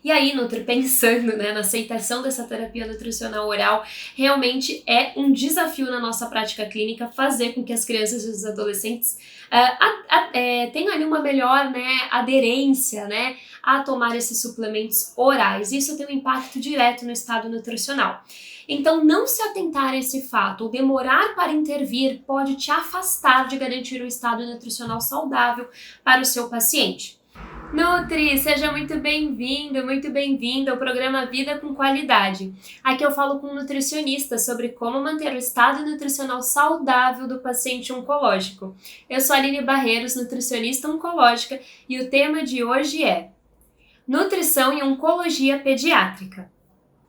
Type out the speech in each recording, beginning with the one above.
E aí, Nutri, pensando, né, na aceitação dessa terapia nutricional oral, realmente é um desafio na nossa prática clínica fazer com que as crianças e os adolescentes tenham ali uma melhor, né, aderência, né, a tomar esses suplementos orais. Isso tem um impacto direto no estado nutricional. Então, não se atentar a esse fato ou demorar para intervir pode te afastar de garantir um estado nutricional saudável para o seu paciente. Nutri, seja muito bem-vindo, muito bem-vinda ao programa Vida com Qualidade. Aqui eu falo com um nutricionista sobre como manter o estado nutricional saudável do paciente oncológico. Eu sou a Aline Barreiros, nutricionista oncológica, e o tema de hoje é Nutrição e Oncologia Pediátrica.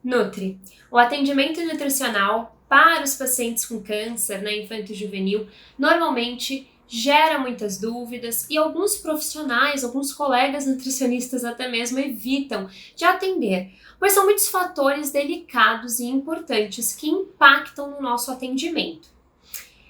Nutri, o atendimento nutricional para os pacientes com câncer, infanto-juvenil, normalmente gera muitas dúvidas e alguns profissionais, alguns colegas nutricionistas até mesmo evitam de atender, pois são muitos fatores delicados e importantes que impactam no nosso atendimento.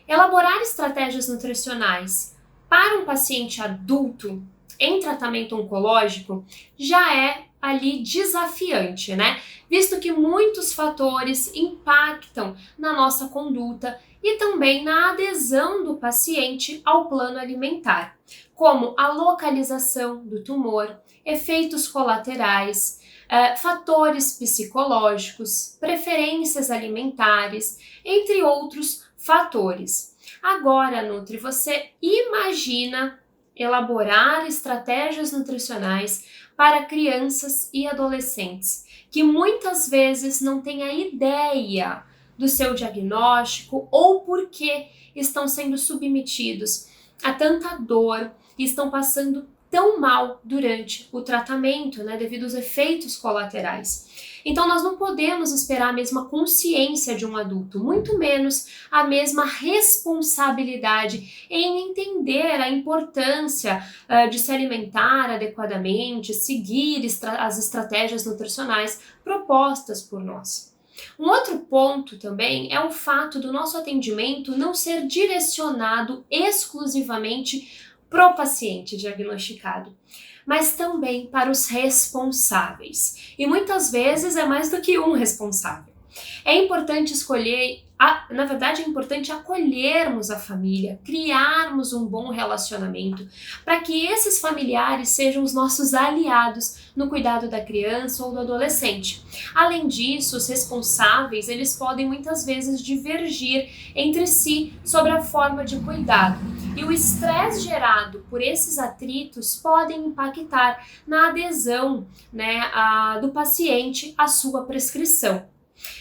Elaborar estratégias nutricionais para um paciente adulto em tratamento oncológico já é ali desafiante, né? Visto que muitos fatores impactam na nossa conduta e também na adesão do paciente ao plano alimentar, como a localização do tumor, efeitos colaterais, fatores psicológicos, preferências alimentares, entre outros fatores. Agora, Nutri, você imagina elaborar estratégias nutricionais para crianças e adolescentes que muitas vezes não têm a ideia do seu diagnóstico ou por que estão sendo submetidos a tanta dor e estão passando tão mal durante o tratamento, devido aos efeitos colaterais. Então nós não podemos esperar a mesma consciência de um adulto, muito menos a mesma responsabilidade em entender a importância de se alimentar adequadamente, seguir as estratégias nutricionais propostas por nós. Um outro ponto também é o fato do nosso atendimento não ser direcionado exclusivamente para o paciente diagnosticado, mas também para os responsáveis. E muitas vezes é mais do que um responsável. É importante na verdade é importante acolhermos a família, criarmos um bom relacionamento, para que esses familiares sejam os nossos aliados no cuidado da criança ou do adolescente. Além disso, os responsáveis, eles podem muitas vezes divergir entre si sobre a forma de cuidado. E o estresse gerado por esses atritos podem impactar na adesão, do paciente à sua prescrição.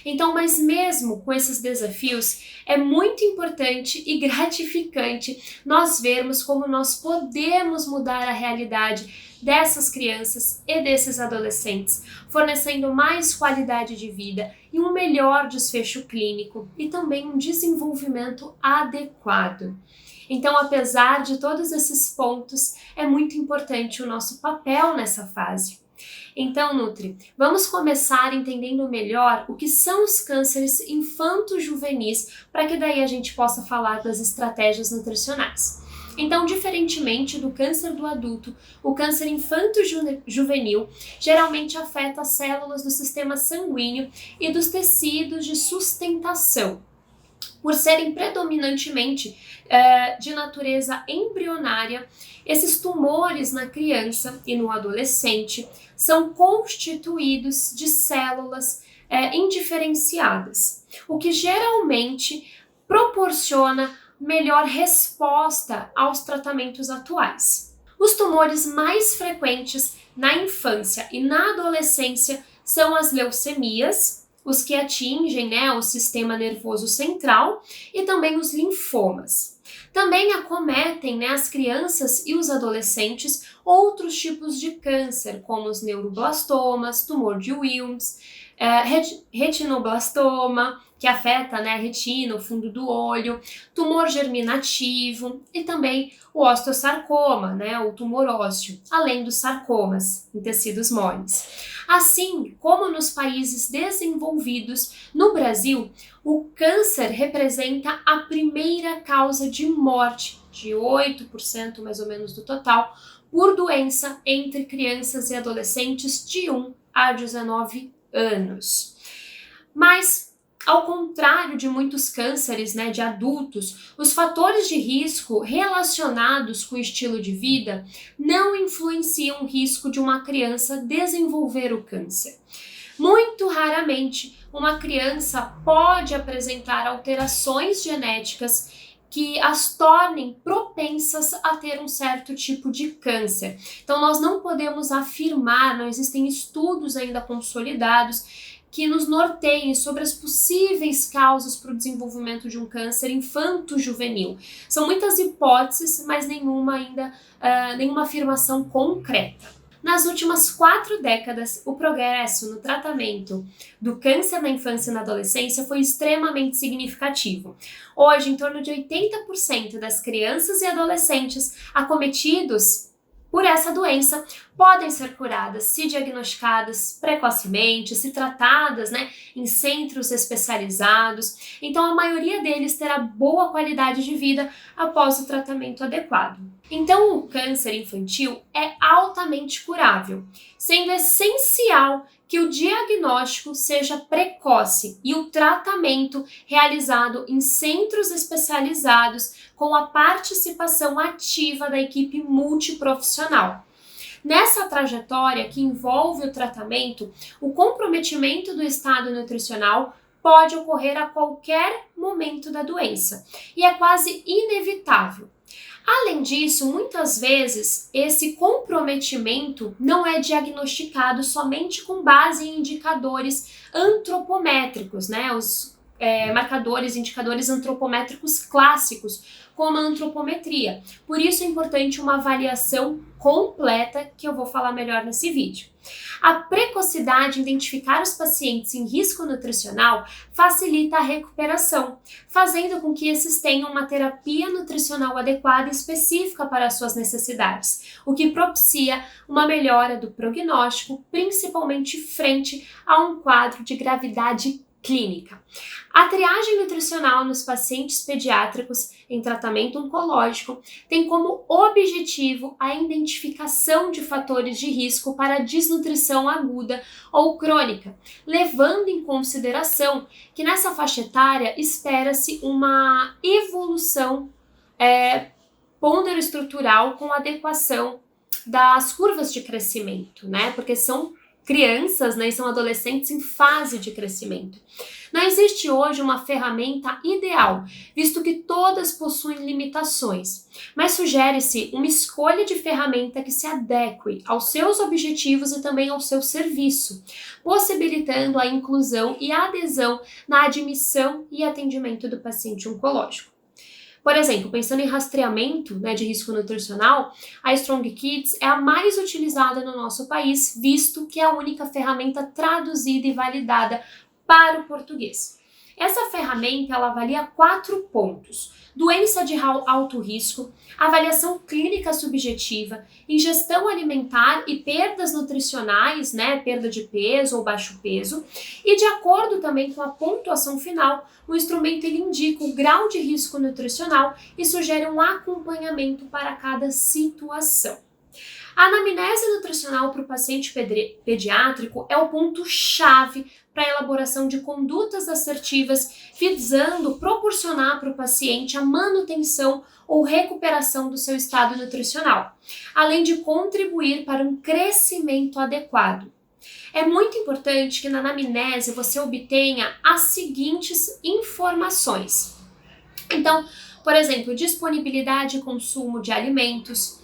Então, mas mesmo com esses desafios, é muito importante e gratificante nós vermos como nós podemos mudar a realidade dessas crianças e desses adolescentes, fornecendo mais qualidade de vida e um melhor desfecho clínico e também um desenvolvimento adequado. Então, apesar de todos esses pontos, é muito importante o nosso papel nessa fase. Então, Nutri, vamos começar entendendo melhor o que são os cânceres infanto-juvenis, para que daí a gente possa falar das estratégias nutricionais. Então, diferentemente do câncer do adulto, o câncer infanto-juvenil geralmente afeta as células do sistema sanguíneo e dos tecidos de sustentação, por serem predominantemente de natureza embrionária. Esses tumores na criança e no adolescente são constituídos de células indiferenciadas, o que geralmente proporciona melhor resposta aos tratamentos atuais. Os tumores mais frequentes na infância e na adolescência são as leucemias, os que atingem o sistema nervoso central, e também os linfomas. Também acometem as crianças e os adolescentes outros tipos de câncer, como os neuroblastomas, tumor de Wilms, retinoblastoma, que afeta a retina, o fundo do olho, tumor germinativo e também o osteosarcoma, o tumor ósseo, além dos sarcomas em tecidos moles. Assim como nos países desenvolvidos, no Brasil, o câncer representa a primeira causa de morte, de 8% mais ou menos do total, por doença entre crianças e adolescentes de 1 a 19 anos. Mas, ao contrário de muitos cânceres, de adultos, os fatores de risco relacionados com o estilo de vida não influenciam o risco de uma criança desenvolver o câncer. Muito raramente, uma criança pode apresentar alterações genéticas que as tornem propensas a ter um certo tipo de câncer. Então, nós não podemos afirmar, não existem estudos ainda consolidados que nos norteiem sobre as possíveis causas para o desenvolvimento de um câncer infanto-juvenil. São muitas hipóteses, mas nenhuma afirmação concreta. Nas últimas 4 décadas, o progresso no tratamento do câncer na infância e na adolescência foi extremamente significativo. Hoje, em torno de 80% das crianças e adolescentes acometidos por essa doença podem ser curadas se diagnosticadas precocemente, se tratadas em centros especializados. Então, a maioria deles terá boa qualidade de vida após o tratamento adequado. Então, o câncer infantil é altamente curável, sendo essencial que o diagnóstico seja precoce e o tratamento realizado em centros especializados com a participação ativa da equipe multiprofissional. Nessa trajetória que envolve o tratamento, o comprometimento do estado nutricional pode ocorrer a qualquer momento da doença e é quase inevitável. Além disso, muitas vezes esse comprometimento não é diagnosticado somente com base em indicadores antropométricos, os indicadores antropométricos clássicos, como a antropometria. Por isso é importante uma avaliação completa, que eu vou falar melhor nesse vídeo. A precocidade em identificar os pacientes em risco nutricional facilita a recuperação, fazendo com que esses tenham uma terapia nutricional adequada e específica para as suas necessidades, o que propicia uma melhora do prognóstico, principalmente frente a um quadro de gravidade clínica. A triagem nutricional nos pacientes pediátricos em tratamento oncológico tem como objetivo a identificação de fatores de risco para desnutrição aguda ou crônica, levando em consideração que nessa faixa etária espera-se uma evolução ponderoestrutural com adequação das curvas de crescimento, porque são crianças e são adolescentes em fase de crescimento. Não existe hoje uma ferramenta ideal, visto que todas possuem limitações, mas sugere-se uma escolha de ferramenta que se adeque aos seus objetivos e também ao seu serviço, possibilitando a inclusão e a adesão na admissão e atendimento do paciente oncológico. Por exemplo, pensando em rastreamento de risco nutricional, a Strong Kids é a mais utilizada no nosso país, visto que é a única ferramenta traduzida e validada para o português. Essa ferramenta ela avalia 4 pontos: doença de alto risco, avaliação clínica subjetiva, ingestão alimentar e perdas nutricionais, perda de peso ou baixo peso, e de acordo também com a pontuação final, o instrumento ele indica o grau de risco nutricional e sugere um acompanhamento para cada situação. A anamnese nutricional para o paciente pediátrico é o ponto-chave para a elaboração de condutas assertivas, visando proporcionar para o paciente a manutenção ou recuperação do seu estado nutricional, além de contribuir para um crescimento adequado. É muito importante que na anamnese você obtenha as seguintes informações. Então, por exemplo, disponibilidade e consumo de alimentos,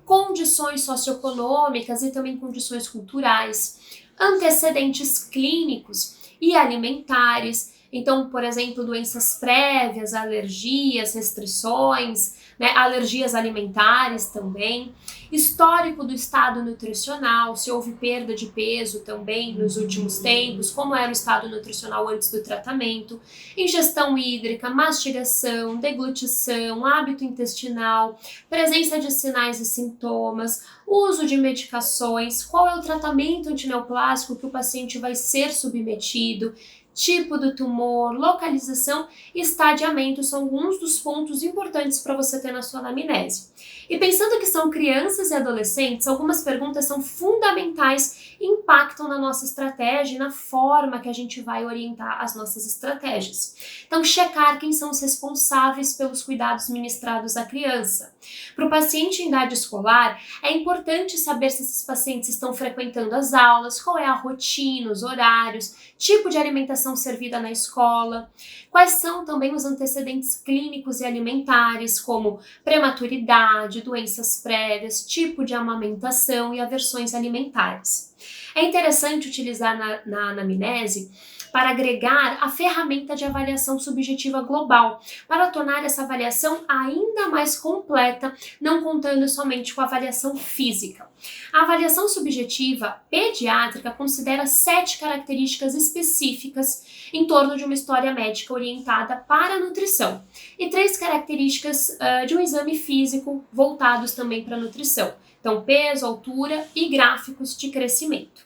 condições socioeconômicas e também condições culturais, antecedentes clínicos e alimentares. Então, por exemplo, doenças prévias, alergias, restrições, alergias alimentares também, histórico do estado nutricional, se houve perda de peso também nos últimos tempos, como era o estado nutricional antes do tratamento, ingestão hídrica, mastigação, deglutição, hábito intestinal, presença de sinais e sintomas, uso de medicações, qual é o tratamento antineoplásico que o paciente vai ser submetido, tipo do tumor, localização e estadiamento são alguns dos pontos importantes para você ter na sua anamnese. E pensando que são crianças e adolescentes, algumas perguntas são fundamentais e impactam na nossa estratégia e na forma que a gente vai orientar as nossas estratégias. Então, checar quem são os responsáveis pelos cuidados ministrados à criança. Para o paciente em idade escolar, é importante saber se esses pacientes estão frequentando as aulas, qual é a rotina, os horários, tipo de alimentação servida na escola, quais são também os antecedentes clínicos e alimentares, como prematuridade, doenças prévias, tipo de amamentação e aversões alimentares. É interessante utilizar na anamnese para agregar a ferramenta de avaliação subjetiva global, para tornar essa avaliação ainda mais completa, não contando somente com a avaliação física. A avaliação subjetiva pediátrica considera 7 características específicas em torno de uma história médica orientada para a nutrição e 3 características de um exame físico voltados também para a nutrição. Então, peso, altura e gráficos de crescimento.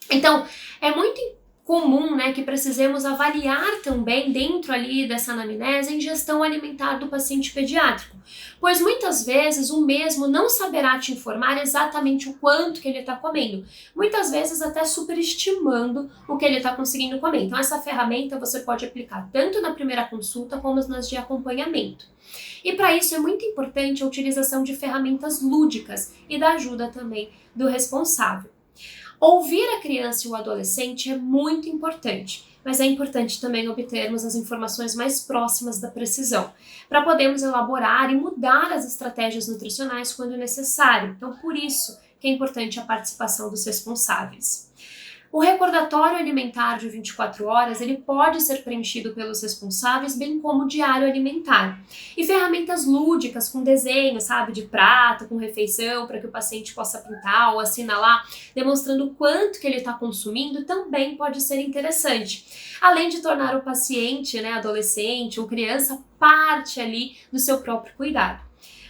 Então, é muito comum, né, que precisemos avaliar também dentro ali dessa anamnese a ingestão alimentar do paciente pediátrico, pois muitas vezes o mesmo não saberá te informar exatamente o quanto que ele está comendo, muitas vezes até superestimando o que ele está conseguindo comer. Então essa ferramenta você pode aplicar tanto na primeira consulta como nas de acompanhamento. E para isso é muito importante a utilização de ferramentas lúdicas e da ajuda também do responsável. Ouvir a criança e o adolescente é muito importante, mas é importante também obtermos as informações mais próximas da precisão, para podermos elaborar e mudar as estratégias nutricionais quando necessário. Então, por isso que é importante a participação dos responsáveis. O recordatório alimentar de 24 horas, ele pode ser preenchido pelos responsáveis, bem como o diário alimentar. E ferramentas lúdicas, com desenho, sabe, de prato, com refeição, para que o paciente possa pintar ou assinalar, demonstrando o quanto que ele está consumindo, também pode ser interessante. Além de tornar o paciente, né, adolescente ou criança, parte ali do seu próprio cuidado.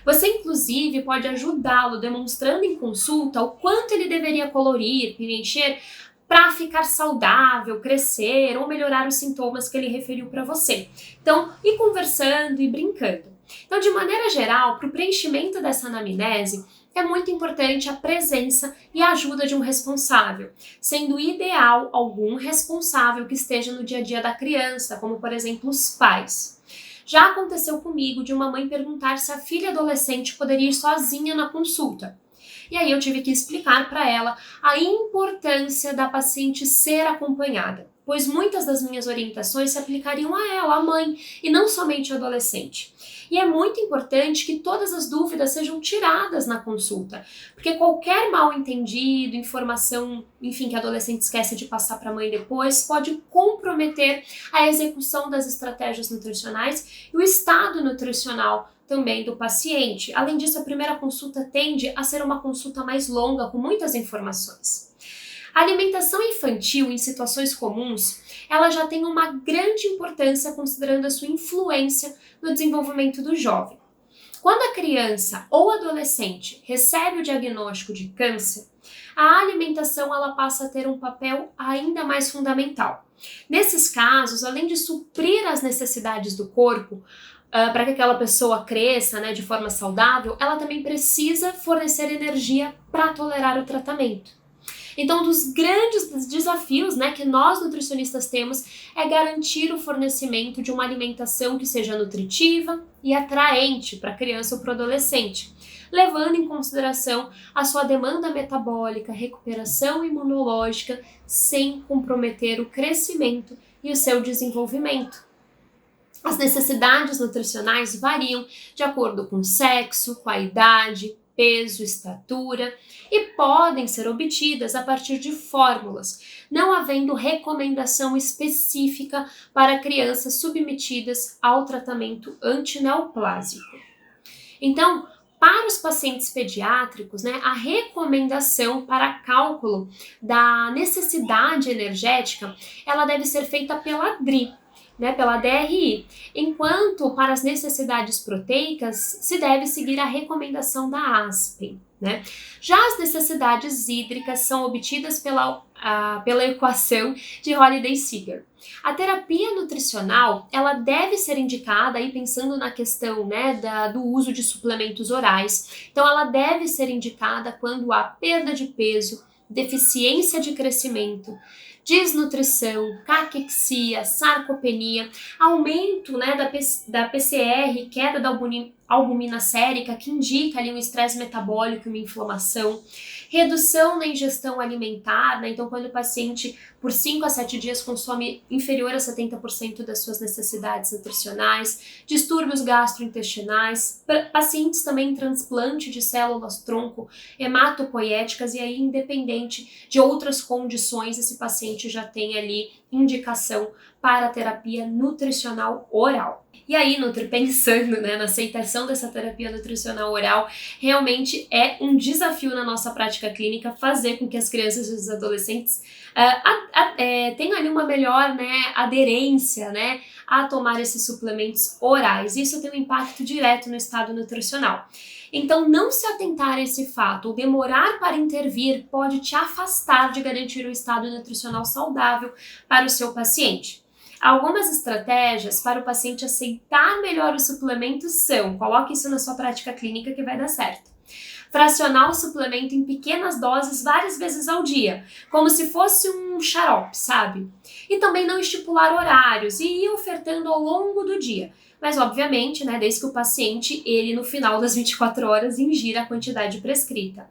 Você, inclusive, pode ajudá-lo demonstrando em consulta o quanto ele deveria colorir, preencher, para ficar saudável, crescer ou melhorar os sintomas que ele referiu para você. Então, ir conversando e brincando. Então, de maneira geral, para o preenchimento dessa anamnese, é muito importante a presença e a ajuda de um responsável, sendo ideal algum responsável que esteja no dia a dia da criança, como, por exemplo, os pais. Já aconteceu comigo de uma mãe perguntar se a filha adolescente poderia ir sozinha na consulta. E aí eu tive que explicar para ela a importância da paciente ser acompanhada, pois muitas das minhas orientações se aplicariam a ela, a mãe, e não somente ao adolescente. E é muito importante que todas as dúvidas sejam tiradas na consulta, porque qualquer mal-entendido, informação, enfim, que a adolescente esquece de passar para a mãe depois, pode comprometer a execução das estratégias nutricionais e o estado nutricional também do paciente. Além disso, a primeira consulta tende a ser uma consulta mais longa, com muitas informações. A alimentação infantil em situações comuns, ela já tem uma grande importância considerando a sua influência no desenvolvimento do jovem. Quando a criança ou adolescente recebe o diagnóstico de câncer, a alimentação ela passa a ter um papel ainda mais fundamental. Nesses casos, além de suprir as necessidades do corpo, para que aquela pessoa cresça, né, de forma saudável, ela também precisa fornecer energia para tolerar o tratamento. Então, um dos grandes desafios, né, que nós nutricionistas temos é garantir o fornecimento de uma alimentação que seja nutritiva e atraente para a criança ou para o adolescente, levando em consideração a sua demanda metabólica, recuperação imunológica, sem comprometer o crescimento e o seu desenvolvimento. As necessidades nutricionais variam de acordo com o sexo, com a idade, peso, estatura e podem ser obtidas a partir de fórmulas, não havendo recomendação específica para crianças submetidas ao tratamento antineoplásico. Então, para os pacientes pediátricos, né, a recomendação para cálculo da necessidade energética, ela deve ser feita pela DRI, né, pela DRI, enquanto para as necessidades proteicas se deve seguir a recomendação da ASPEN. né? Já as necessidades hídricas são obtidas pela equação de Holiday-Seeger. A terapia nutricional, ela deve ser indicada aí pensando na questão, né, do uso de suplementos orais. Então, ela deve ser indicada quando há perda de peso, deficiência de crescimento, desnutrição, caquexia, sarcopenia, aumento, né, da PCR, queda da albumina sérica, que indica ali um estresse metabólico e uma inflamação, redução na ingestão alimentar, né, então quando o paciente por 5 a 7 dias consome inferior a 70% das suas necessidades nutricionais, distúrbios gastrointestinais, pacientes também em transplante de células-tronco hematopoéticas, e aí independente de outras condições, esse paciente já tem ali indicação para a terapia nutricional oral. E aí, Nutri, pensando, né, na aceitação dessa terapia nutricional oral, realmente é um desafio na nossa prática clínica fazer com que as crianças e os adolescentes tenham ali uma melhor, né, aderência, né, a tomar esses suplementos orais. Isso tem um impacto direto no estado nutricional. Então, não se atentar a esse fato ou demorar para intervir pode te afastar de garantir um estado nutricional saudável para o seu paciente. Algumas estratégias para o paciente aceitar melhor os suplementos são: coloque isso na sua prática clínica que vai dar certo. Fracionar o suplemento em pequenas doses várias vezes ao dia, como se fosse um xarope, sabe? E também não estipular horários e ir ofertando ao longo do dia. Mas, obviamente, né, desde que o paciente, ele no final das 24 horas, ingira a quantidade prescrita.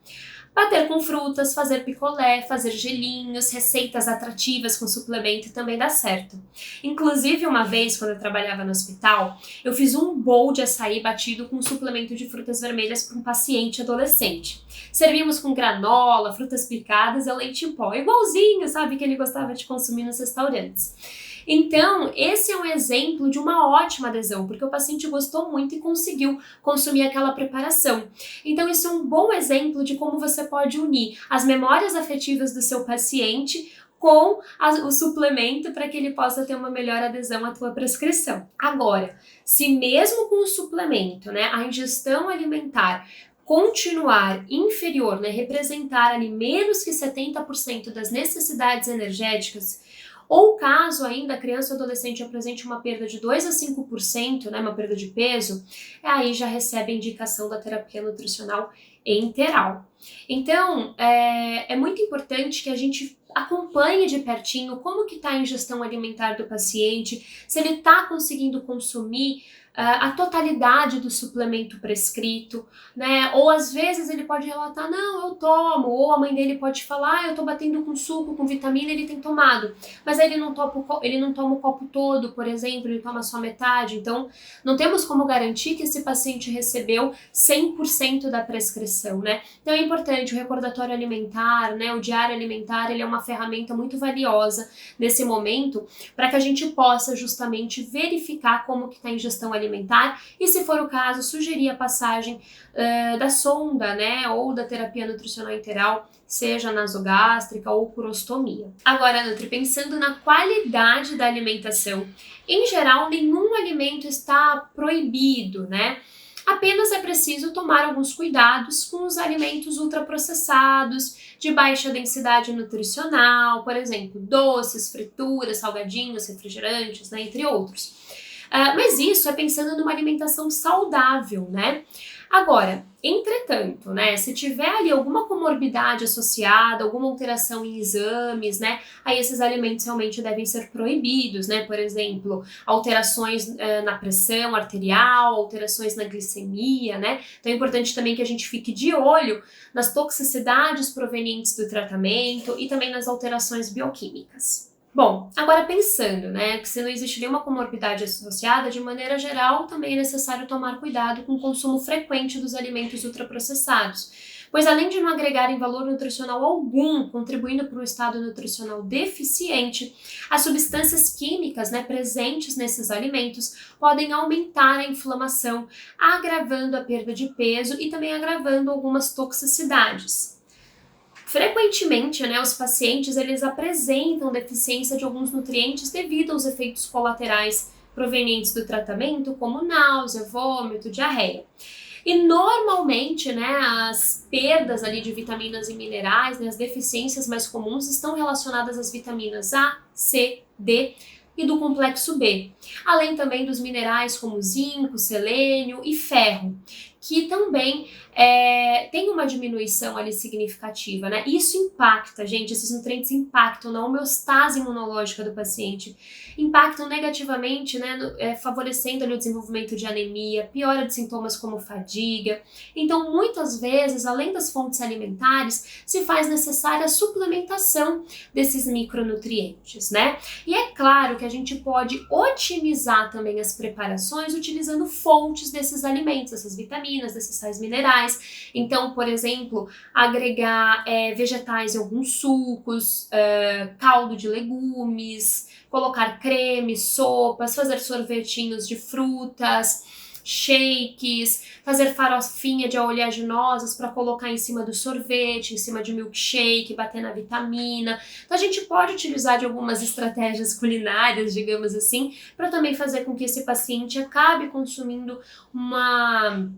Bater com frutas, fazer picolé, fazer gelinhos, receitas atrativas com suplemento também dá certo. Inclusive, uma vez, quando eu trabalhava no hospital, eu fiz um bowl de açaí batido com suplemento de frutas vermelhas para um paciente adolescente. Servimos com granola, frutas picadas e leite em pó, igualzinho, sabe, que ele gostava de consumir nos restaurantes. Então, esse é um exemplo de uma ótima adesão, porque o paciente gostou muito e conseguiu consumir aquela preparação. Então, isso é um bom exemplo de como você pode unir as memórias afetivas do seu paciente com o suplemento para que ele possa ter uma melhor adesão à tua prescrição. Agora, se mesmo com o suplemento, né, a ingestão alimentar continuar inferior, né, representar ali menos que 70% das necessidades energéticas, ou caso ainda a criança ou adolescente apresente uma perda de 2 a 5%, né, uma perda de peso, aí já recebe a indicação da terapia nutricional enteral. Então, é muito importante que a gente acompanhe de pertinho como que está a ingestão alimentar do paciente, se ele está conseguindo consumir a totalidade do suplemento prescrito, né? Ou às vezes ele pode relatar, não, eu tomo, ou a mãe dele pode falar, eu tô batendo com suco, com vitamina, ele tem tomado, mas aí ele não toma o copo todo, por exemplo, ele toma só metade. Então, não temos como garantir que esse paciente recebeu 100% da prescrição, né? Então é importante o recordatório alimentar, né? O diário alimentar, ele é uma ferramenta muito valiosa nesse momento para que a gente possa justamente verificar como que está a ingestão alimentar e, se for o caso, sugerir a passagem da sonda, né, ou da terapia nutricional enteral, seja nasogástrica ou por ostomia. Agora, Nutri, pensando na qualidade da alimentação, em geral, nenhum alimento está proibido, né? Apenas é preciso tomar alguns cuidados com os alimentos ultraprocessados, de baixa densidade nutricional, por exemplo, doces, frituras, salgadinhos, refrigerantes, né, entre outros. Mas isso é pensando numa alimentação saudável, né? Agora, entretanto, né, se tiver ali alguma comorbidade associada, alguma alteração em exames, né, aí esses alimentos realmente devem ser proibidos, né, por exemplo, alterações na pressão arterial, alterações na glicemia, né, então é importante também que a gente fique de olho nas toxicidades provenientes do tratamento e também nas alterações bioquímicas. Bom, agora pensando, né, que se não existe nenhuma comorbidade associada, de maneira geral, também é necessário tomar cuidado com o consumo frequente dos alimentos ultraprocessados, pois além de não agregarem valor nutricional algum, contribuindo para um estado nutricional deficiente, as substâncias químicas, né, presentes nesses alimentos podem aumentar a inflamação, agravando a perda de peso e também agravando algumas toxicidades. Frequentemente, né, os pacientes eles apresentam deficiência de alguns nutrientes devido aos efeitos colaterais provenientes do tratamento, como náusea, vômito, diarreia. E normalmente, né, as perdas ali de vitaminas e minerais, né, as deficiências mais comuns estão relacionadas às vitaminas A, C, D e do complexo B, além também dos minerais como zinco, selênio e ferro, que também tem uma diminuição ali significativa, né? Isso impacta, gente, esses nutrientes impactam na homeostase imunológica do paciente, impactam negativamente, né, favorecendo ali o desenvolvimento de anemia, piora de sintomas como fadiga. Então, muitas vezes, além das fontes alimentares, se faz necessária a suplementação desses micronutrientes, né? E é claro que a gente pode otimizar também as preparações utilizando fontes desses alimentos, essas vitaminas, desses sais minerais. Então, por exemplo, agregar vegetais em alguns sucos, caldo de legumes, colocar creme, sopas, fazer sorvetinhos de frutas, shakes, fazer farofinha de oleaginosas para colocar em cima do sorvete, em cima de milkshake, bater na vitamina. Então a gente pode utilizar de algumas estratégias culinárias, digamos assim, para também fazer com que esse paciente acabe consumindo uma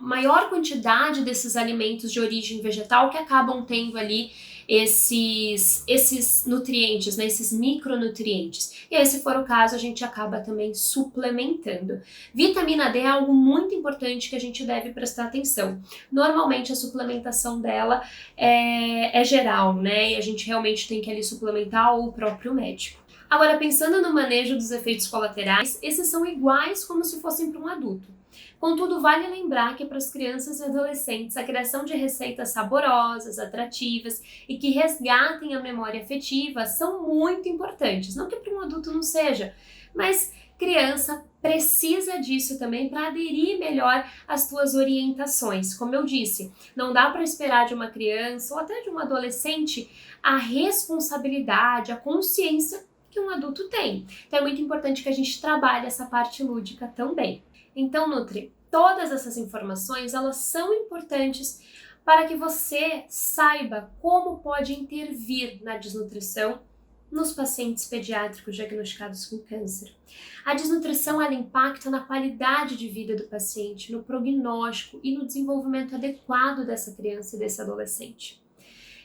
maior quantidade desses alimentos de origem vegetal que acabam tendo ali esses nutrientes, né, esses micronutrientes. E aí, se for o caso, a gente acaba também suplementando. Vitamina D é algo muito importante que a gente deve prestar atenção. Normalmente a suplementação dela é geral, né, e a gente realmente tem que ali suplementar ou o próprio médico. Agora, pensando no manejo dos efeitos colaterais, esses são iguais como se fossem para um adulto. Contudo, vale lembrar que para as crianças e adolescentes a criação de receitas saborosas, atrativas e que resgatem a memória afetiva são muito importantes. Não que para um adulto não seja, mas criança precisa disso também para aderir melhor às tuas orientações. Como eu disse, não dá para esperar de uma criança ou até de um adolescente a responsabilidade, a consciência que um adulto tem. Então é muito importante que a gente trabalhe essa parte lúdica também. Então, Nutri, todas essas informações, elas são importantes para que você saiba como pode intervir na desnutrição nos pacientes pediátricos diagnosticados com câncer. A desnutrição, ela impacta na qualidade de vida do paciente, no prognóstico e no desenvolvimento adequado dessa criança e desse adolescente.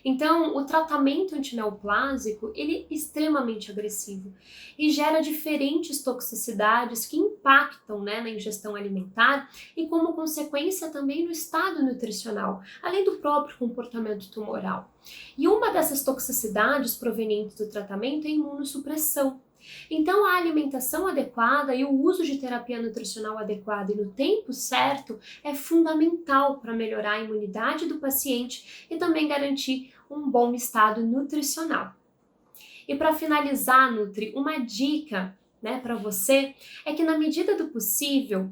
Então, o tratamento antineoplásico, ele é extremamente agressivo e gera diferentes toxicidades que impactam, né, na ingestão alimentar e como consequência também no estado nutricional, além do próprio comportamento tumoral. E uma dessas toxicidades provenientes do tratamento é a imunossupressão. Então, a alimentação adequada e o uso de terapia nutricional adequada e no tempo certo é fundamental para melhorar a imunidade do paciente e também garantir um bom estado nutricional. E para finalizar, Nutri, uma dica, né, para você é que na medida do possível,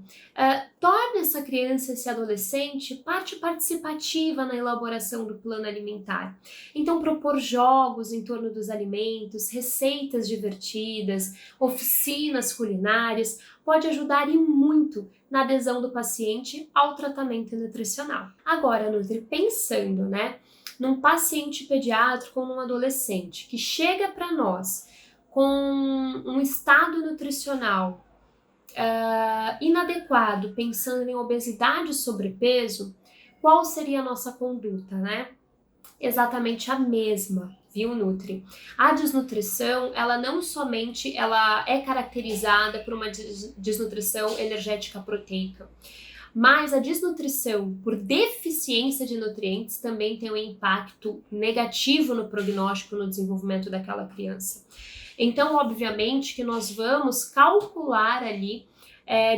torne essa criança, esse adolescente, parte participativa na elaboração do plano alimentar. Então, propor jogos em torno dos alimentos, receitas divertidas, oficinas culinárias, pode ajudar e muito na adesão do paciente ao tratamento nutricional. Agora, Nutri, pensando, né, num paciente pediátrico ou num adolescente que chega para nós com um estado nutricional inadequado, pensando em obesidade e sobrepeso, qual seria a nossa conduta, né? Exatamente a mesma, viu, Nutri? A desnutrição, ela não somente ela é caracterizada por uma desnutrição energética proteica, mas a desnutrição por deficiência de nutrientes também tem um impacto negativo no prognóstico, no desenvolvimento daquela criança. Então, obviamente que nós vamos calcular ali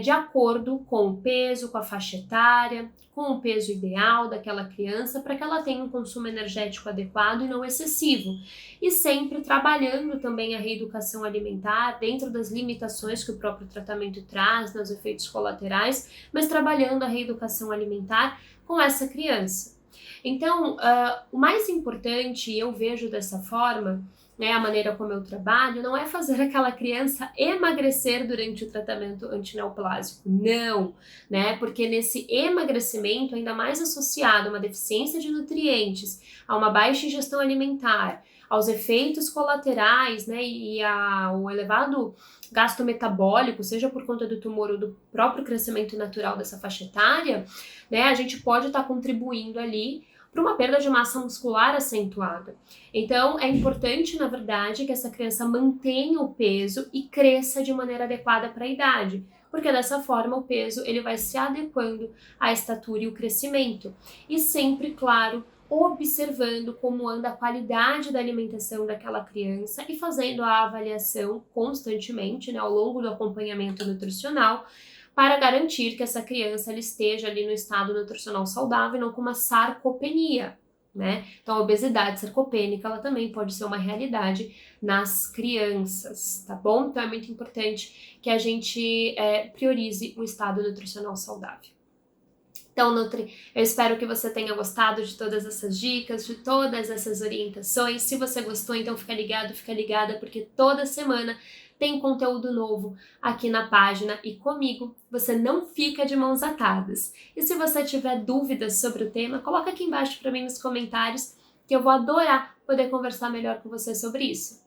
de acordo com o peso, com a faixa etária, com o peso ideal daquela criança, para que ela tenha um consumo energético adequado e não excessivo. E sempre trabalhando também a reeducação alimentar dentro das limitações que o próprio tratamento traz, nos efeitos colaterais, mas trabalhando a reeducação alimentar com essa criança. Então, o mais importante, eu vejo dessa forma, né, a maneira como eu trabalho, não é fazer aquela criança emagrecer durante o tratamento antineoplásico, não, né, porque nesse emagrecimento, ainda mais associado a uma deficiência de nutrientes, a uma baixa ingestão alimentar, aos efeitos colaterais, né, e ao elevado gasto metabólico, seja por conta do tumor ou do próprio crescimento natural dessa faixa etária, né, a gente pode estar contribuindo ali para uma perda de massa muscular acentuada. Então, é importante, na verdade, que essa criança mantenha o peso e cresça de maneira adequada para a idade, porque dessa forma o peso ele vai se adequando à estatura e o crescimento. E sempre, claro, observando como anda a qualidade da alimentação daquela criança e fazendo a avaliação constantemente, né, ao longo do acompanhamento nutricional, para garantir que essa criança ela esteja ali no estado nutricional saudável e não com uma sarcopenia, né? Então, a obesidade sarcopênica, ela também pode ser uma realidade nas crianças, tá bom? Então, é muito importante que a gente priorize um estado nutricional saudável. Então, Nutri, eu espero que você tenha gostado de todas essas dicas, de todas essas orientações. Se você gostou, então fica ligado, fica ligada, porque toda semana tem conteúdo novo aqui na página e comigo você não fica de mãos atadas. E se você tiver dúvidas sobre o tema, coloca aqui embaixo para mim nos comentários que eu vou adorar poder conversar melhor com você sobre isso.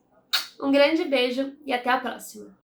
Um grande beijo e até a próxima!